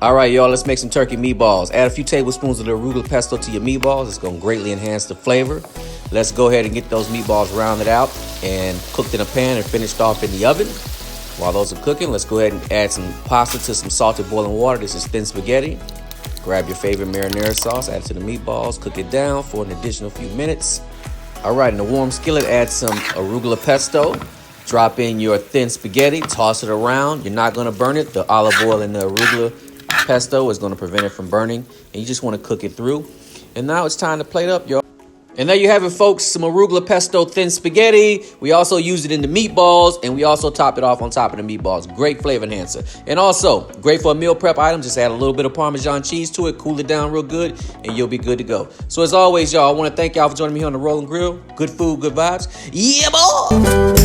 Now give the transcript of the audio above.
All right, y'all, let's make some turkey meatballs. Add a few tablespoons of the arugula pesto to your meatballs. It's going to greatly enhance the flavor. Let's go ahead and get those meatballs rounded out and cooked in a pan and finished off in the oven. While those are cooking, let's go ahead and add some pasta to some salted boiling water. This is thin spaghetti. Grab your favorite marinara sauce, add it to the meatballs, cook it down for an additional few minutes. All right, in a warm skillet, add some arugula pesto. Drop in your thin spaghetti, toss it around. You're not going to burn it. The olive oil and the arugula pesto is going to prevent it from burning, and you just want to cook it through. And now it's time to plate up, y'all. And there you have it, folks, some arugula pesto thin spaghetti. We also used it in the meatballs, and we also topped it off on top of the meatballs. Great flavor enhancer. And also, great for a meal prep item. Just add a little bit of Parmesan cheese to it, cool it down real good, and you'll be good to go. So as always, y'all, I want to thank y'all for joining me here on the Rolling Grill. Good food, good vibes. Yeah, boy!